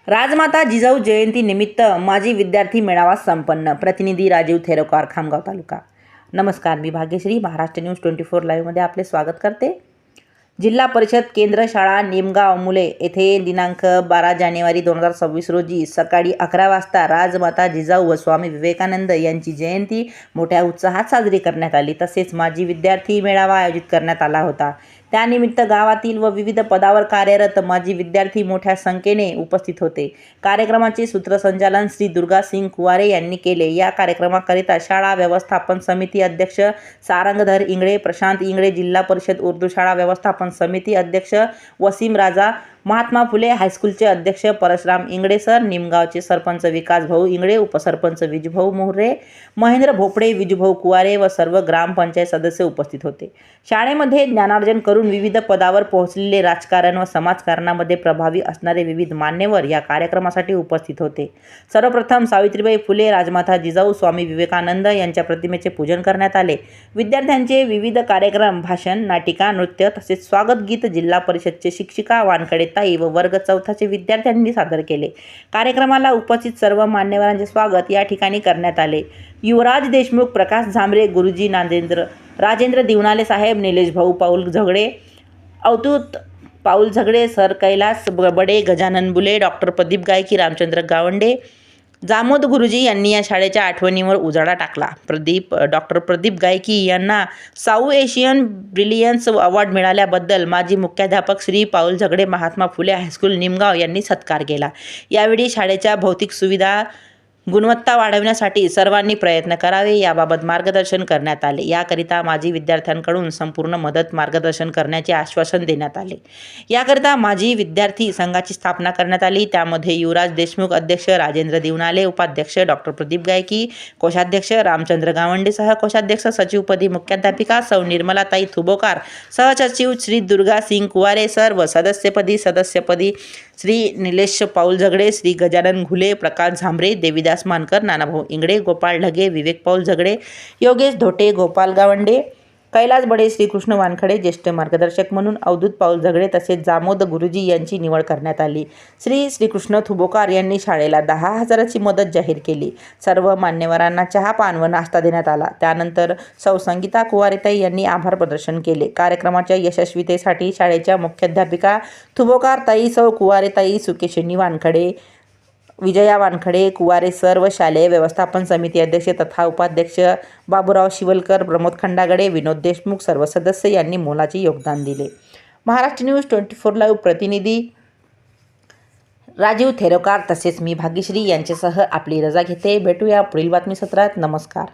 राजमाता जिजाऊ जयंती निमित्त माजी विद्यार्थी मेळावा संपन्न. प्रतिनिधी राजीव थेरोकार, खामगाव तालुका. नमस्कार, मी भाग्यश्री महाराष्ट्र न्यूज 24 लाईव्हमध्ये आपले स्वागत करते. जिल्हा परिषद केंद्र शाळा निमगाव मुले येथे दिनांक 12 जानेवारी 2026 रोजी सकाळी 11 वाजता राजमाता जिजाऊ व स्वामी विवेकानंद यांची जयंती मोठ्या उत्साहात साजरी करण्यात आली. तसेच माजी विद्यार्थी मेळावा आयोजित करण्यात आला होता. त्यानिमित्त गावातील व विविध पदावर कार्यरत माजी विद्यार्थी मोठ्या संख्येने उपस्थित होते. कार्यक्रमाचे सूत्रसंचालन श्री दुर्गा सिंग कुवारे यांनी केले. या कार्यक्रमाकरिता शाळा व्यवस्थापन समिती अध्यक्ष सारंगधर इंगळे, प्रशांत इंगळे, जिल्हा परिषद उर्दू शाळा व्यवस्थापन समिती अध्यक्ष वसीम राजा, महात्मा फुले हायस्कूलचे अध्यक्ष परशुराम इंगळे सर, निमगावचे सरपंच विकास भाऊ इंगळे, उपसरपंच विजूभाऊ मोहरे, महेंद्र भोपळे, विजूभाऊ कुवारे व सर्व ग्रामपंचायत सदस्य उपस्थित होते. शाळेमध्ये ज्ञानार्जन करून विविध पदावर पोहोचलेले, राजकारण व समाजकारणामध्ये प्रभावी असणारे विविध मान्यवर या कार्यक्रमासाठी उपस्थित होते. सर्वप्रथम सावित्रीबाई फुले, राजमाता जिजाऊ, स्वामी विवेकानंद यांच्या प्रतिमेचे पूजन करण्यात आले. विद्यार्थ्यांचे विविध कार्यक्रम, भाषण, नाटिका, नृत्य तसेच स्वागत गीत जिल्हा परिषदचे शिक्षिका वानखडे ताई व वर्ग 4चे विद्यार्थ्यांनी सादर केले. कार्यक्रमाला उपस्थित सर्व मान्यवरांचे स्वागत या ठिकाणी करण्यात आले. युवराज देशमुख, प्रकाश झांबरे, गुरुजी राजेंद्र दिवनाले साहेब, निलेश भाऊ पाऊल झगडे, अवधूत पाऊल झगडे, सर कैलास बडे, गजानन बुले, डॉक्टर प्रदीप गायकी, रामचंद्र गावंडे, जामोद गुरुजी यांनी या शाळेच्या आठवणींवर उजाळा टाकला. डॉक्टर प्रदीप गायकी यांना साऊ एशियन ब्रिलियन्स अवॉर्ड मिळाल्याबद्दल माजी मुख्याध्यापक श्री पाऊल झगडे, महात्मा फुले हायस्कूल निमगाव यांनी सत्कार केला. यावेळी शाळेच्या भौतिक सुविधा गुणवत्ता वाढविण्यासाठी सर्वांनी प्रयत्न करावे याबाबत मार्गदर्शन करण्यात आले. याकरिता माजी विद्यार्थ्यांकडून संपूर्ण मदत मार्गदर्शन करण्याचे आश्वासन देण्यात आले. याकरिता माजी विद्यार्थी संघाची स्थापना करण्यात आली. त्यामध्ये युवराज देशमुख अध्यक्ष, राजेंद्र दिवनाले उपाध्यक्ष, डॉक्टर प्रदीप गायकी कोषाध्यक्ष, रामचंद्र गावंडे कोषाध्यक्ष, सचिवपदी मुख्याध्यापिका सौ निर्मलाताई थुबोकार, सहसचिव श्री दुर्गा सिंग कुवारे सर व सदस्यपदी श्री निलेश पाऊल झगडे, श्री गजानन घुले, प्रकाश झांबरे, देविदास मानकर, नानाभाऊ इंगळे, गोपाळ ढगे, विवेक पाऊल झगडे, योगेश धोटे, गोपाल गावंडे, कैलास बडे, श्रीकृष्ण वानखडे, ज्येष्ठ मार्गदर्शक म्हणून अवधूत पाऊल झगडे तसेच जामोद गुरुजी यांची निवड करण्यात आली. श्रीकृष्ण थुबोकार यांनी शाळेला 10,000ची मदत जाहीर केली. सर्व मान्यवरांना चहा, पान व नाश्ता देण्यात आला. त्यानंतर सौ संगीता कुवारेताई यांनी आभार प्रदर्शन केले. कार्यक्रमाच्या यशस्वीतेसाठी शाळेच्या मुख्याध्यापिका थुबोकार ताई, सौ कुवारेताई, सुकेशिनी वानखडे, विजया वानखडे, कुवारे सर व शालेय व्यवस्थापन समिती अध्यक्ष तथा उपाध्यक्ष बाबूराव शिवलकर, प्रमोद खंडागडे, विनोद देशमुख सर्व सदस्य यांनी मोलाचे योगदान दिले. महाराष्ट्र न्यूज 24 लाईव्ह प्रतिनिधी राजीव थेरोकार तसेच मी भाग्यश्री यांच्यासह आपली रजा घेते. भेटूया पुढील बातमी सत्रात. नमस्कार.